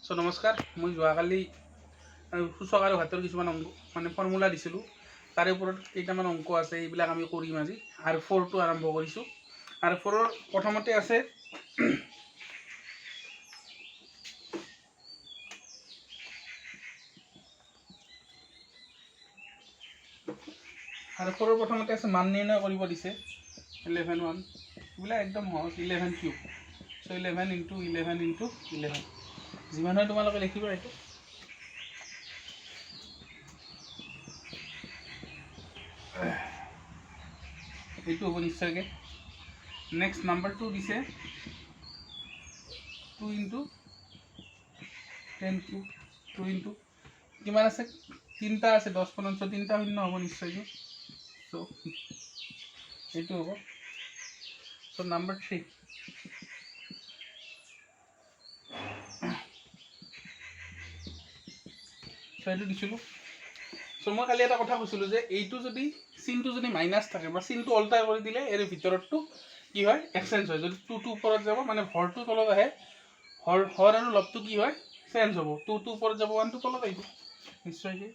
So নমস্কাৰ, মই যোৱাকালি সূচক আৰু ঘাতৰ কিছুমান অংক মানে ফৰ্মুলা দিছিলোঁ। তাৰে ওপৰত কেইটামান অংক আছে, এইবিলাক আমি কৰিম আজি। R4টো আৰম্ভ কৰিছোঁ। R4ৰ প্ৰথমতে আছে প্ৰথমতে আছে মান নিৰ্ণয় কৰিব দিছে 11(1). এইবিলাক একদম সহজ, 11 কিউব। চ' 11 × 11 × 11 যিমান হয় তোমালোকে লিখিবা। এইটো হ'ব নিশ্চয়কৈ। নেক্সট নাম্বাৰ 2 দিছে 2 × 10 কিউব। 2 × কিমান আছে? 3টা আছে, 10 15 3টা শূন্য হ'ব নিশ্চয়কৈ। চ' এইটো হ'ব। চ' নাম্বাৰ 3 এইটো দিছিলোঁ। চ' মই কালি এটা কথা কৈছিলোঁ যে এইটো যদি চিনটো যদি মাইনাছ থাকে বা চিনটো অল্টাৰ কৰি দিলে ইয়াৰ ভিতৰতটো কি হয়? এক্সচেঞ্জ হয়। যদি 2টো ওপৰত যাব মানে হৰটো তলত আহে, হৰ আৰু লবটো কি হয়? চেঞ্জ হ'ব। 2টো ওপৰত যাব, 1টো তলত আহিব নিশ্চয়কৈ।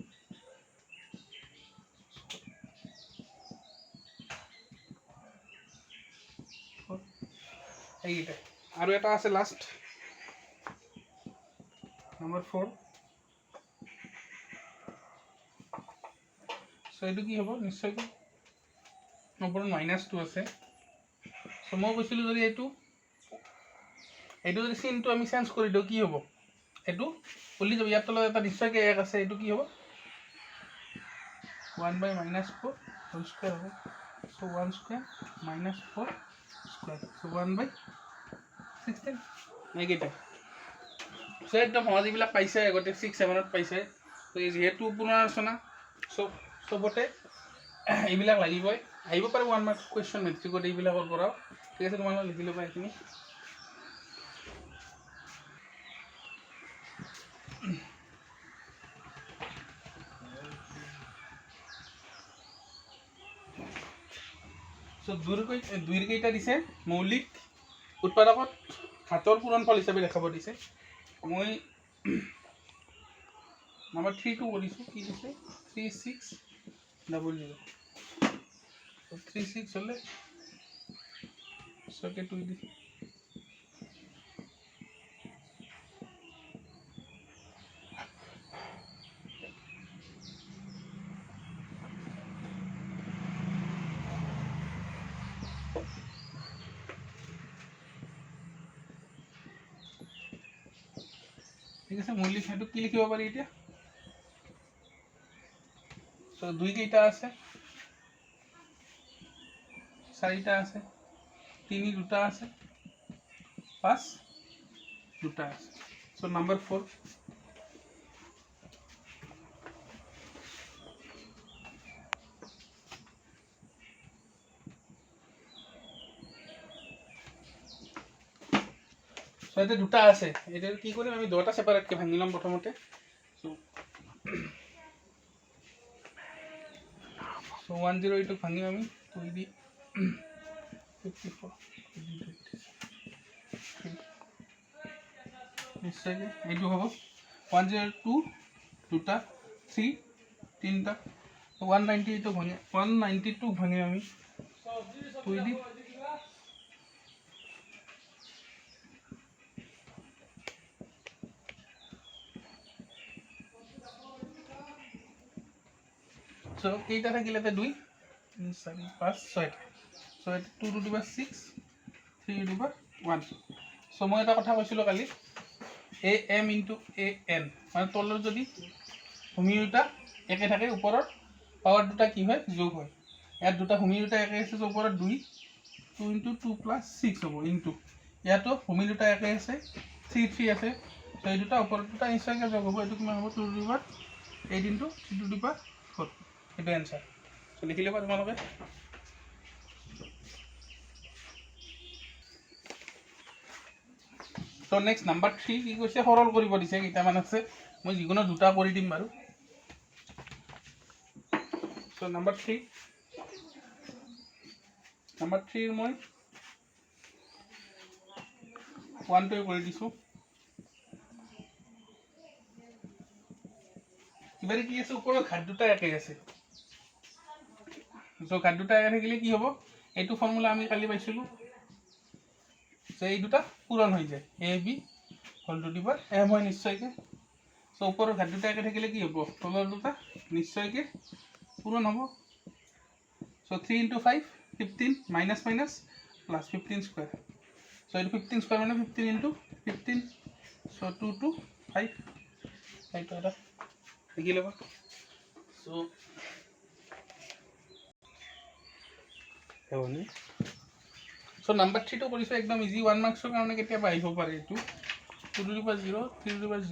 এইকেইটাই। আৰু এটা আছে লাষ্ট নাম্বাৰ 4। চ' এইটো কি হ'ব? নিশ্চয়কৈ ওপৰত -2 আছে। চ' মই কৈছিলোঁ যদি এইটো যদি চিনটো আমি চেঞ্জ কৰি দিওঁ কি হ'ব? এইটো উলি যাব। ইয়াৰ তলত এটা নিশ্চয়কৈ 1 আছে। এইটো কি হ'ব? 1/-4 হোল স্কুৱেৰ হ'ব। চ' 1² -4² চ' 1/16 এইকেইটাই। চ' একদম সহজ, এইবিলাক পাইছে আগতে 6 7ত পাইছে। ত' যিহেতু পুনৰালোচনা চবতে এইবিলাক লাগিবই। আহিব পাৰে 1 মাৰ্ক কুৱেশ্যন মেট্ৰিকত এইবিলাকৰ পৰাও। ঠিক আছে, তোমালোকে লিখি ল'বা এইখিনি। চ' দুইৰ কেইটা দিছে? মৌলিক উৎপাদকত ঘাতৰ পূৰণফল হিচাপে দেখাব দিছে। মই নাম্বাৰ 3টো কৰিছোঁ। কি দিছে? 3600। 36 হ'লে 2 দিছে। ঠিক আছে, মৌলিক সেইটো কি লিখিব পাৰি এতিয়া? চ' 2 কেইটা আছে? 4টা আছে। 3 2টা আছে। 5 2টা আছে। চ' নাম্বাৰ 4 চ' এতিয়া 2টা আছে। এতিয়া কি কৰিম? আমি 2টা ছেপাৰেটকৈ ভাঙি ল'ম প্ৰথমতে। চ' 108ক ভাঙিম আমি 2 দি 54 নিশ্চয়কৈ এইটো হ'ব 102 2টা 3 3টা 198ক ভাঙি 192ক ভাঙিম আমি 2 দি। চ' কেইটা থাকিলে 2 3 4 5 6টা। চ' 2 to the power 6 3 to the power 1। চ' মই এটা কথা কৈছিলোঁ কালি, AM × AN মানে তলৰ যদি ভূমি দুটা একে থাকে, ওপৰৰ পাৱাৰ দুটা কি হয়? যোগ হয়। ইয়াত ভূমি দুটা একে আছে, ওপৰত 2 × 2 + 6 হ'ব ইনটু ইয়াতো ভূমি দুটা একে আছে, 3 3 আছে। চ' এই দুটা ওপৰত দুটা নিশ্চয়কৈ যোগ হ'ব। এইটো কিমান হ'ব? 2 to the power 8 × 3 to the power 4। সেইটো এনচাৰ। চ' লিখি ল'বা তোমালোকে। চ' নেক্সট নাম্বাৰ 3 কি কৈছে? সৰল কৰিব দিছে। কেইটামান আছে, মই যিকোনো 2টা কৰি দিম বাৰু। চ' নাম্বাৰ 3 মই 1টোৱে কৰি দিছোঁ। এবাৰে কি আছে উপৰৰ ঘাট দুটা একে আছে সো ঘাট দুটা একে থাকিলে কি হ'ব এইটো ফৰ্মুলা আমি কালি পাইছিলো যে এই দুটা পূৰণ হৈ যায় a b whole to the power m হয় নিশ্চয়কৈ সো উপৰৰ ঘাট দুটা একে থাকিলে কি হ'ব তলৰ দুটা নিশ্চয়কৈ পূৰণ হ'ব so 3 × 5 15 minus minus plus 15 square so এটা 15 স্কয়ার মানে 15 × 15 সো 2 to 5 এইটো এটা লিখি লবা সো হেৱনি সো নাম্বাৰ 3 টো কৰিছো একদম ইজি 1 মাৰ্কছৰ কাৰণে কেতিয়াবা আহিব পাৰে এইটো 2 to the power 0 3 to the power 0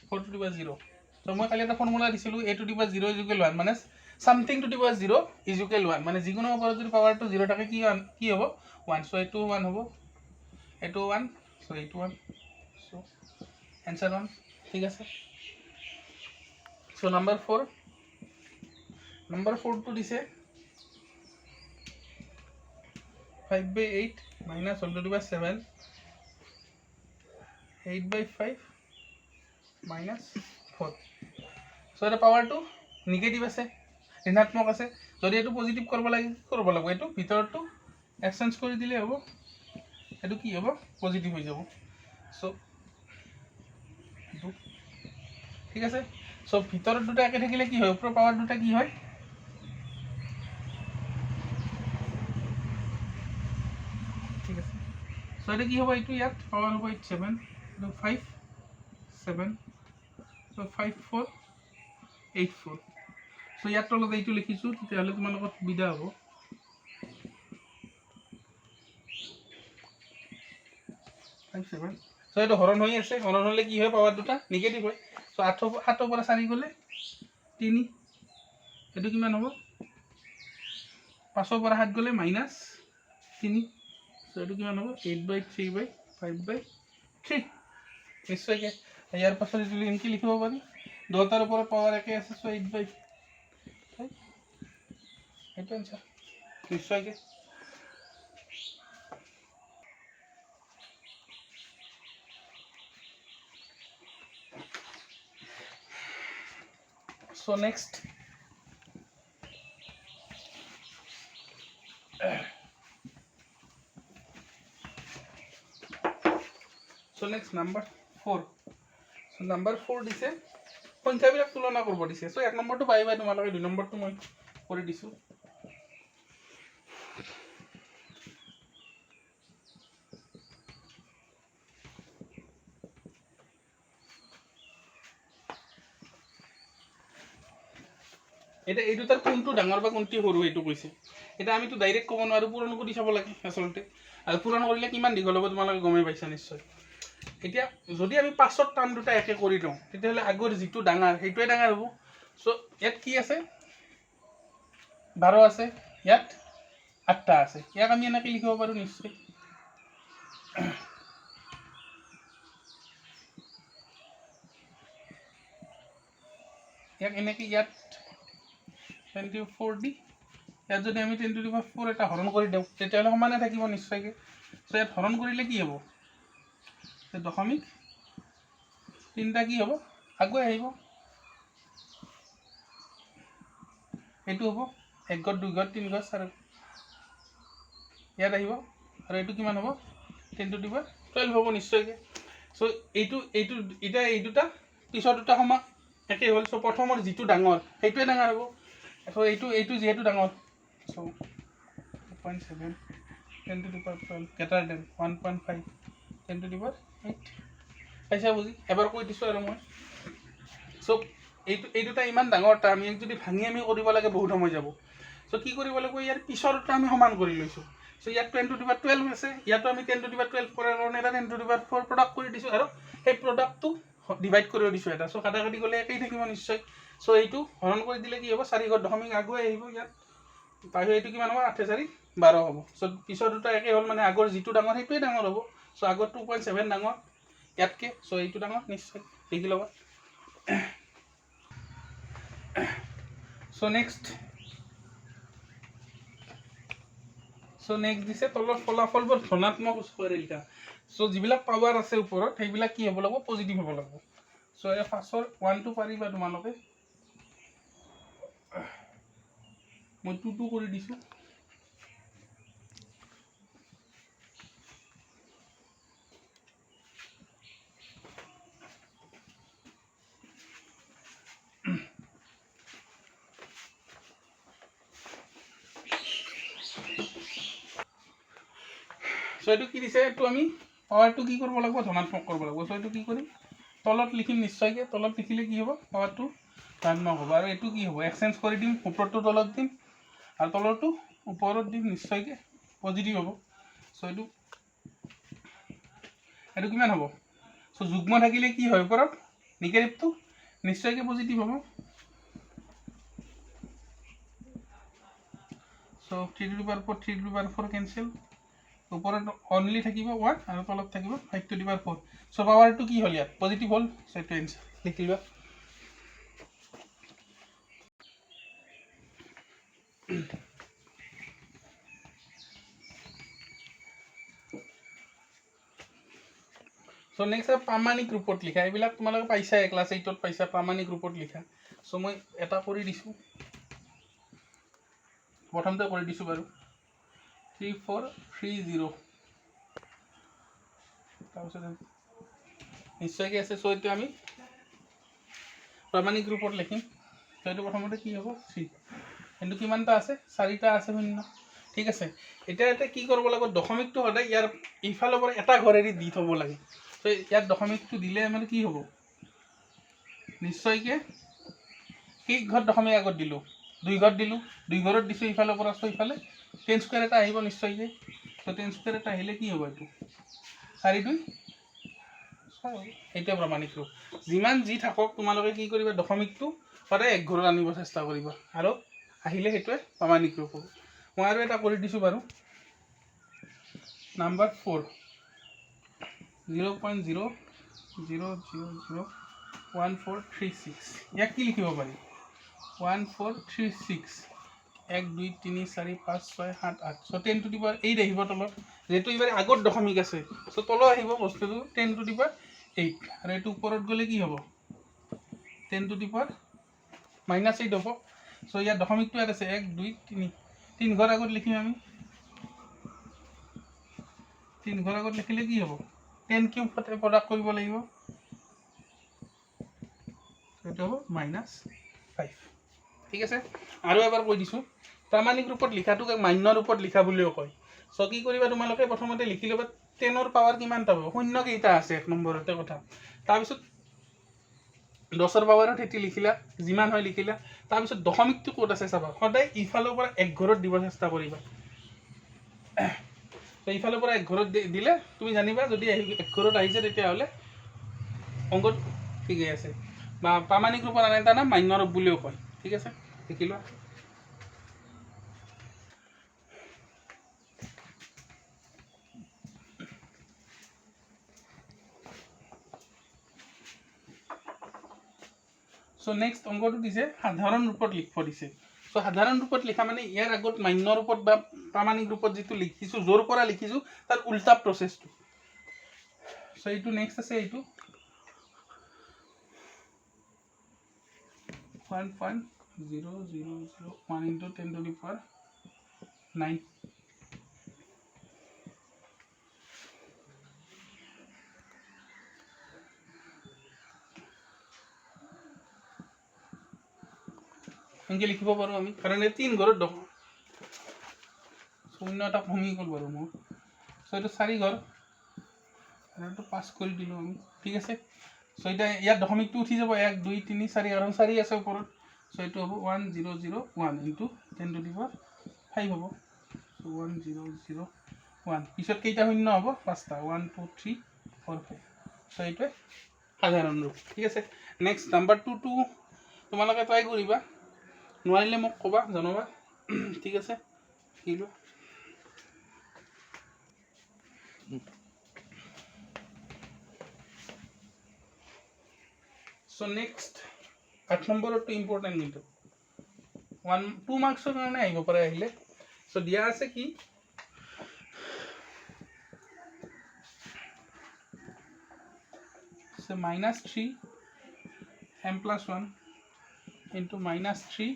4 to the power 0 so মই কালি এটা ফৰ্মুলা দিছিলো a to the power 0 = 1 মানে something to the power 0 = 1 মানে যিকোনো ওপৰত যদি পাৱাৰটো 0 থাকে কি হ'ব 1 সো এইটো 1 হ'ব এইটো 1 সো এইটো 1 সো आंसर 1 ঠিক আছে সো নাম্বার 4 টো দিছে 5/8 minus 1 to the power 7 8/5 minus 4 so এটা পাৱাৰটো নিগেটিভ আছে ঋণাত্মক আছে যদি এটো পজিটিভ কৰিব লাগিব এটো ভিতৰটো এক্সচেঞ্জ কৰি দিলে হ'ব এটো কি হ'ব পজিটিভ হৈ যাব সো ঠিক আছে সো ভিতৰত দুটা একে থাকিলে কি হয় উপৰৰ পাৱাৰ দুটা কি হয় ঠিক আছে সো এটা কি হ'ব এইটো ইয়াত পাৱাৰ হ'ব 7 এটো 5 7 সো 5 4 8 4 সো ইয়াত তলত এইটো লিখিছো তেতিয়াহলে তোমালোকৰ সুবিধা হ'ব সো এইটো হৰণ হৈ আছে হৰণ হলে কি হয় পাৱাৰ দুটা নিগেটিভ হয় সো 8 পৰা 4 গলে 3 এটো কিমান হ'ব 5 পৰা 7 গলে -3 সো এটো কিমান হ'ব 8/3/5/3 নিশ্চয়কৈ ইয়াৰ পাছত এটো লিখি লিখিব পাৰি দুটাৰ ওপৰত পাৱাৰ একে আছে সো 8/5 এটো आंसर নিশ্চয়কৈ So next number 4 so number 4 দিছে সংখ্যাবিলাক তুলনা কৰিব দিছে সো এক নম্বৰটো পাইবা তোমালোকে দুই নম্বৰটো মই কৰি দিছো এটা এই দুটাৰ কোনটো ডাঙৰ বা কোনটো সৰু এইটো কৈছে এটা আমি তো ডাইৰেক্ট ক'ব নোৱাৰো পূৰণ কৰি চাব লাগে আসলতে আৰু পূৰণ কৰিলে কিমান দীঘল হ'ব তোমালোকে গমে পাইছা নিশ্চয় এতিয়া যদি আমি পাঁচৰ টাৰ্ম দুটা একে কৰি দিওঁ তেতিয়াহলে আগৰ যিটো ডাঙৰ সেইটোৱে ডাঙৰ হ'ব সো ইয়াত কি আছে 12 আছে ইয়াত 8টা আছে ইয়াক আমি এনেকৈ লিখিব পাৰো নিশ্চয় ইয়াক এনেকৈ ইয়াত 24 দি ইয়াত যদি আমি 10 to the power 4 এটা হৰণ কৰি দিওঁ তেতিয়াহলে সমানে থাকিব নিশ্চয়কৈ সো ইয়াত হৰণ কৰিলে কি হ'ব দশমিক তিনটা কি হ'ব আগুৱাই আহিব এইটো হ'ব 1 গড় 2 গড় 3 গড় 4 ইয়াত আহিব আৰু এইটো কিমান হ'ব 10 to the power 12 হ'ব নিশ্চয়কৈ সো এইটো এটা এই দুটা পিছৰ দুটা সমান একে হ'ল সো প্ৰথমৰ যিটো ডাঙৰ সেইটোৱে ডাঙৰ হ'ব সো এইটো যেহেতু ডাঙৰ so 2.7 10 to the power 12 greater than 1.5 10 to the power 8 পাইছা বুজি এবাৰ কৈ দিছো আৰু মই সো এই দুটা ইমান ডাঙৰটা আমি যদি ভাঙি আমি কৰিব লাগে বহুত সময় যাব সো কি কৰিব লাগিব ইয়াৰ পিছৰটা আমি সমান কৰি লৈছো সো ইয়াত 10 to the power 12 আছে ইয়াতো আমি 10 to the power 12 কৰাৰ কাৰণে এটা 10 to the power 4 প্ৰডাক্ট কৰি দিছো আৰু সেই প্ৰডাক্টটো ডিভাইড কৰি দিছো এটা সো কাটাকাটি গলে একেই থাকিব নিশ্চয় সো এইটো হৰণ কৰি দিলে কি হ'ব 4 গড় দশমিক আগুৱাই আহিব ইয়াত তাহলে এইটো কিমান হ'ব 8 4 12 হ'ব সো পিছৰ দুটা একে হ'ল মানে আগৰ যিটো ডাঙৰ সেইটোৱে ডাঙৰ হ'ব সো আগৰ 2.7 ডাঙৰ ইয়াতকে সো এইটো ডাঙৰ নিশ্চয় লিখি লবা সো নেক্সট দিছে তলৰ ফলাফলবোৰ ধনাত্মক স্কয়াৰ লিখা সো যিবিলাক পাৱাৰ আছে ওপৰত সেইবিলাক কি হ'ব লাগিব পজিটিভ হ'ব লাগিব সো এই ফাৰ্ষ্টৰ 1 টো পাৰিবা তোমালোকে মই 2 2 কৰি দিছো সো এটো কি দিছে এটো আমি পাৱাৰটো কি কৰিব লাগিব ধনাত্মক কৰিব লাগিব সো এটো কি কৰিম তলত লিখিম নিশ্চয়কৈ তলত লিখিলে কি হ'ব পাৱাৰটো ধনাত্মক হ'ব আৰু এটো কি হ'ব এক্সচেঞ্জ কৰি দিম ওপৰটো তলত দিম আৰু তলৰটো ওপৰত দিম নিশ্চয়কৈ পজিটিভ হ'ব সো এটো কিমান হ'ব সো যুগ্ম থাকিলে কি হয় ওপৰত নিগেটিভটো নিশ্চয়কৈ পজিটিভ হ'ব so 3 to the power 4 3 to the power 4 cancel ওপৰত অনলি থাকিব 1 আৰু তলত থাকিব 5 to the power 4 সো পাৱাৰটো কি হ'ল ইয়াত পজিটিভ হ'ল সো এটো এনসাৰ লিখি লোৱা সো নেক্সট প্ৰামাণিক ৰূপত লিখা এইবিলাক তোমালোকে পাইছা ক্লাছ 8 ত পাইছা প্ৰামাণিক ৰূপত লিখা সো মই এটা কৰি দিছো প্ৰথমতে কৰি দিছো বাৰু 3430 তাৰপিছত নিশ্চয়কৈ আছে সো এইটো আমি প্ৰামাণিক ৰূপত লিখিম সো এইটো প্ৰথমতে কি হ'ব 3 কিন্তু কিমানটা আছে 4টা আছে শূন্য ঠিক আছে এটা কি কৰিব লাগিব দশমিকটো সদায় ইয়াৰ ইফালৰ পৰা এটা ঘৰেৰে দি থব লাগে সো ইয়াত দশমিকটো দিলে মানে কি হ'ব নিশ্চয়কৈ কি ঘৰ দশমিক আগত দিলো 2 ঘৰ দিলো 2 ঘৰত দিছো ইফালৰ পৰা সো ইফালে 10 স্কয়াৰ এটা আহিব নিশ্চয়কৈ সো 10 স্কয়াৰ এটা আহিলে কি হ'ব এইটো 4 2 এইটো প্ৰমাণিক ৰূপ যিমান যি থাকক তোমালোকে কি কৰিবা দশমিকটো সদায় এক ঘৰত আনিব চেষ্টা কৰিবা আৰু আহিলে হেতুৱে প্ৰমাণিক ৰূপ হ'ব মই আৰু এটা কৰি দিছো বাৰু নাম্বাৰ 4 0.0001436 ইয়াক কি লিখিব পাৰি 1436 1 2 3 4 5 6 7 8 সো 10 to the power 8 আহিব তলত যেটো ইবাৰ আগত দশমিক আছে সো তল আহিব বস্তুটো 10 to the power 8 আৰু এটো ওপৰত গলে কি হ'ব 10 to the power -8 হ'ব সো ইয়াৰ দশমিকটো ইয়াত আছে 1 2 3 3 ঘৰ আগত লিখিম আমি 3 ঘৰ আগত লিখিলে কি হ'ব 10 কিউব ফটে প্ৰডাক্ট কৰিব লাগিব এটো হ'ব -5 ঠিক আছে আৰু এবাৰ কৈ দিছো প্ৰামাণিক ৰূপত লিখাটোক মান্য ৰূপত লিখা বুলিও কয় সো কি কৰিবা তোমালোকে প্ৰথমতে লিখি লবা 10 ৰ পাৱাৰ কিমান পাব শূন্য কেইটা আছে এক নম্বৰতে কথা তাৰ পিছত 10 ৰ পাৱাৰত এটি লিখিলা যিমান হয় লিখিলা তাৰ পিছত দশমিকটো ক'ত আছে চাবা সদায় ইফালৰ পৰা এক ঘৰত দিব চেষ্টা কৰিবা তো ইফালৰ পৰা এক ঘৰত দিলে তুমি জানিবা যদি এক ঘৰত আহিছে তেতিয়া হলে অংকত ঠিকই আছে বা প্ৰামাণিক ৰূপত আনে এটা নাম মান্য ৰূপ বুলিও কয় ঠিক আছে লিখি লোৱা সো নেক্সট অংকটো দিছে সাধাৰণ ৰূপত লিখিব দিছে সো সাধাৰণ ৰূপত লিখা মানে ইয়াৰ আগত মান্য ৰূপত বা প্ৰামাণিক ৰূপত যেটো লিখিছো জোৰ পৰা লিখিছো তাৰ উল্টা প্ৰসেসটো সো এইটো নেক্সট আছে এইটো 1.0001 into 10 to the power 9 এনেকে লিখিব পাৰো আমি কাৰণ এই 3 ঘৰত দশ শূন্য এটা কমি গ'ল বাৰু মোৰ সো এটা 4 ঘৰ আৰু এটা 5 কৰি দিলো আমি ঠিক আছে সো এটা ইয়াৰ দশমিকটো উঠি যাব 1 2 3 4 কাৰণ 4 আছে ওপৰত সো এটো হ'ব 1001 into 10 to the power 5 হ'ব সো 1001 পিছত কেইটা শূন্য হ'ব পাঁচটা 1 2 3 4 5 সো এইটো সাধাৰণ ৰূপ ঠিক আছে নেক্সট নাম্বাৰ 2 টো তোমালোকে ট্ৰাই কৰিবা নোৱাৰিলে মোক কবা জনাবা ঠিক আছে কি লো সো নেক্সট 8 নম্বৰটো ইম্পৰ্টেন্ট কিন্তু 2 মাৰ্কছৰ কাৰণে আহিব পাৰে আহিলে সো দিয়া আছে কি so -3 m plus 1 into minus 3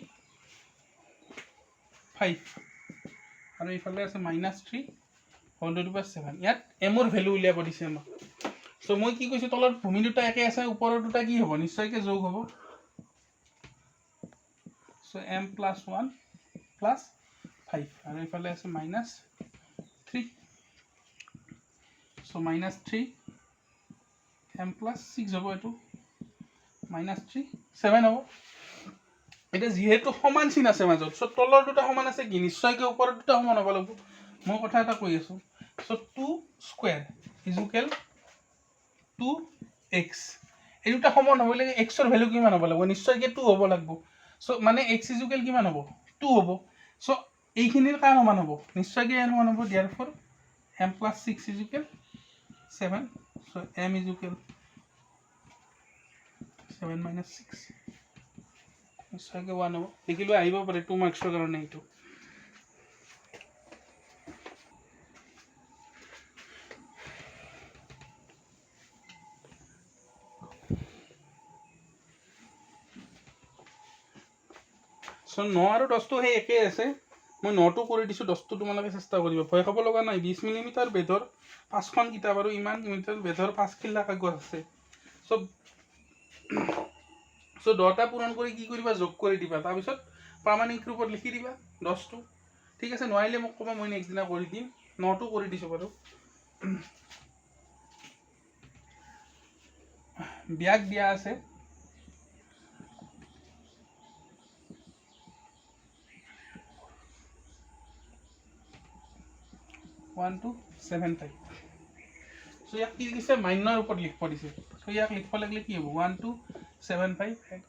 5 আৰু ইফালে আছে minus 3 whole to the power 7 ইয়াত m ৰ ভ্যালু উলিয়াব দিছে আমাক সো মই কি কৈছো তলত ভূমি দুটা একে আছে ওপৰৰ দুটা কি হ'ব নিশ্চয়কৈ যোগ হ'ব সো m plus 1 plus 5 আৰু ইফালে আছে minus 3 so minus 3 m plus 6 হ'ব এটো minus 3 7 হ'ব এটা যেহেতু সমান চিন আছে মাজত সো তলৰ দুটা সমান আছে কি নিশ্চয়কৈ ওপৰৰ দুটা সমান হ'ব লাগিব মই কথা এটা কৈ আছো so 2 square is equal 2x এই দুটা সমান হ'ব লাগে x ৰ ভ্যালু কিমান হ'ব লাগিব নিশ্চয়কৈ 2 হ'ব লাগিব সো মানে x ইজ ইকুৱেল কিমান হ'ব 2 হ'ব সো এইখিনিৰ কাৰ সমান হ'ব নিশ্চয়কৈ n সমান হ'ব therefore m plus 6 is equal 7 so m is equal 7 minus 6 নিশ্চয়কৈ 1 হ'ব দেখিলো আহিব পাৰে 2 মাৰ্কছৰ কাৰণে এইটো সো 9 আৰু 10 টো হে একে আছে মই 9 টো কৰি দিছো 10 টো তোমালোকে চেষ্টা কৰিবা ভয় খাব লগা নাই 20 মিমি বেধৰ 5খন কিতাপ আৰু ইমান মিটাৰ বেধৰ 5 খিলা কাগজ আছে সো সো 10টা পূৰণ কৰি কি কৰিবা যোগ কৰি দিবা তাৰ পিছত প্ৰামাণিক ৰূপত লিখি দিবা 10 টো ঠিক আছে নোৱাৰিলে মোক কবা মই নেক্সট দিনা কৰি দিম 9 টো কৰি দিছো বাৰু ব্যাগ দিয়া আছে 1275 সো ইয়াক কি দিছে মাইনৰ ওপৰত লিখব দিছে সো ইয়াক লিখব লাগিলে কি হ'ব 1275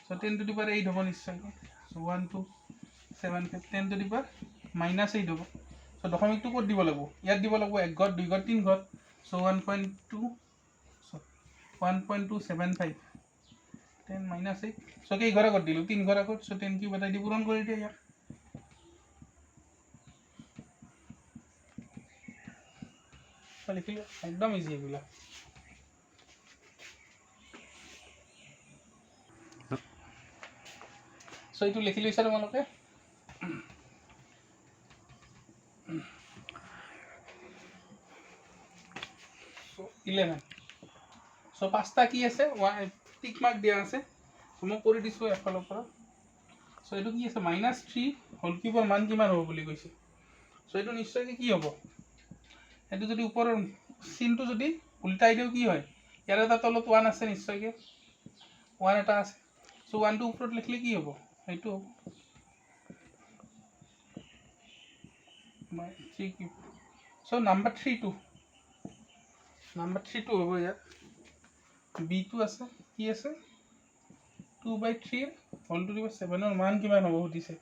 সো 10 to the power 8 হ'ব নিশ্চয়কৈ সো 1275 10 to the power -8 হ'ব সো দশমিকটো ক'ত দিব লাগিব ইয়াত দিব লাগিব এক ঘৰ দুই ঘৰ তিন ঘৰ সো 1.275 10 -8 সো কেই ঘৰ আগত দিলো তিন ঘৰ আগত সো 10 কি বতাই দি পূৰণ কৰি দিয়া ইয়াক লিখিলে একদম ইজি এগুলা সো এইটো লিখি লৈছা তোমালোকে সো 11 সো পাঁচটা কি আছে টিক মাৰ্ক দিয়া আছে সো মই কৰি দিছো এফালৰ পৰা সো এইটো কি আছে -3 হোল কিউবৰ মান কিমান হ'ব বুলি কৈছে সো এইটো নিশ্চয়কৈ কি হ'ব এটো যদি উপৰৰ চিনটো যদি উল্টাই দিও কি হয় ইয়াৰ এটা তলত 1 আছে নিশ্চয়কৈ 1 এটা আছে সো 1 টো উপৰত লিখলে কি হ'ব এইটো সো নাম্বাৰ 3 টো হ'ব ইয়াত b টো আছে কি আছে 2/3 হোল টু দি পাৱাৰ 7 ৰ মান কিমান হ'ব সুধিছে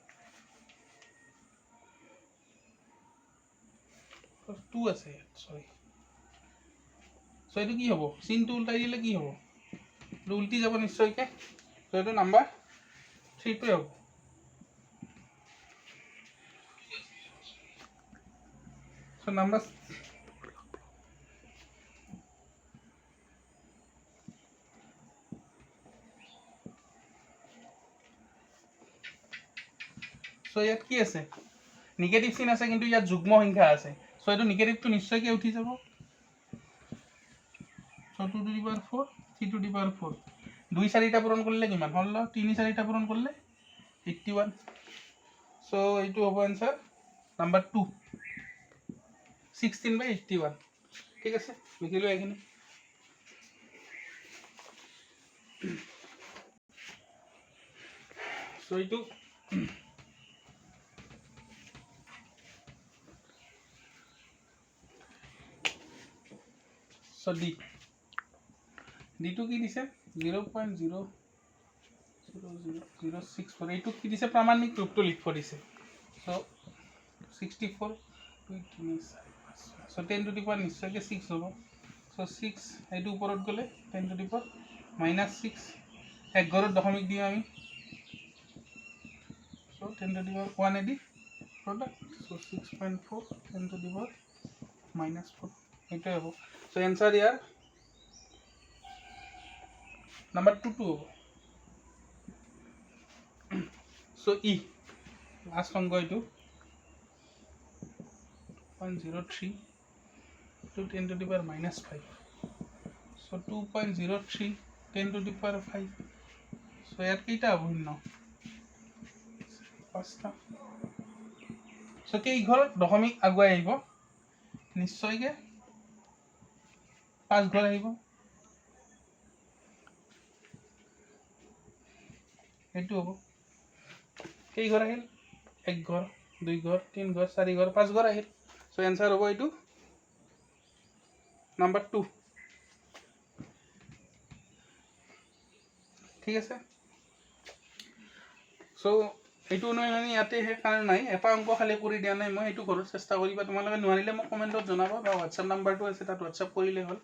2 আছে ইয়াত সৰি সো এইটো কি হ'ব চিনটো উল্টাই দিলে কি হ'ব এইটো উল্টি যাব নিশ্চয়কৈ সো এইটো নাম্বাৰ 3 টোৱে হ'ব সো নাম্বাৰ সো ইয়াত কি আছে নিগেটিভ চিন আছে কিন্তু ইয়াত যুগ্ম সংখ্যা আছে সো এইটো নিগেটিভটো নিশ্চয়কৈ উঠি যাব so 2 to the power 4 3 to the power 4 2 4টা পূৰণ কৰিলে কিমান হল 3 4টা পূৰণ কৰিলে 81 সো এইটো হ'ব आंसर নাম্বাৰ 2 16/81 ঠিক আছে লিখিলো এইখিনি সো এইটো সো d2 কি দিছে 0.00064 এইটো কি দিছে প্ৰামাণিক ৰূপটো লিখব দিছে so 64 so 10 to the power নিশ্চয়কৈ 6 হ'ব সো 6 এইটো ওপৰত গ'লে 10 to the power -6 এক ঘৰত দশমিক দিওঁ আমি সো 10 to the power 1 এদি product so 6.4 10 to the power -4 এইটোৱে হ'ব সো এনসাৰ ইয়াৰ নাম্বাৰ 2 হ'ব সো ই লাষ্ট অংক এইটো 0.03 to 10 to the power minus 5 so 2.03 10 to the power 5 so ইয়াত কেইটা হ'ব ন পাঁচটা so কেই ঘৰ দশমিক আগুৱাই আহিব নিশ্চয়কৈ 5 ঘৰ আহিব এইটো হ'ব কেই ঘৰ আহিল 1 ঘৰ 2 ঘৰ 3 ঘৰ 4 ঘৰ 5 ঘৰ আহিল so answer হ'ব এইটো নাম্বাৰ 2 ঠিক আছে so এইটো নহয় মানে ইয়াতে হে কাৰণ নাই এটা অংক খালি কৰি দিয়া নাই মই এইটো ঘৰত চেষ্টা কৰিবা তোমালোকে নোৱাৰিলে মোক কমেন্টত জনাবা বা WhatsApp নাম্বাৰটো আছে তাত WhatsApp কৰিলে হ'ল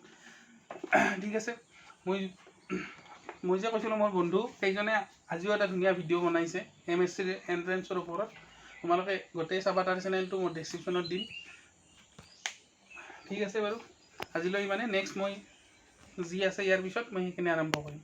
ঠিক আছে মই যে কৈছিলোঁ মোৰ বন্ধু সেইজনে আজিও এটা ধুনীয়া ভিডিঅ' বনাইছে MSc এন্ট্ৰেন্সৰ ওপৰত তোমালোকে গোটেই চাবা তাৰ চেনেলটো মই ডেসক্ৰিপচনত দিম ঠিক আছে বাৰু আজিলৈ মানে নেক্সট মই যি আছে ইয়াৰ পিছত মই সেইখিনি আৰম্ভ কৰিম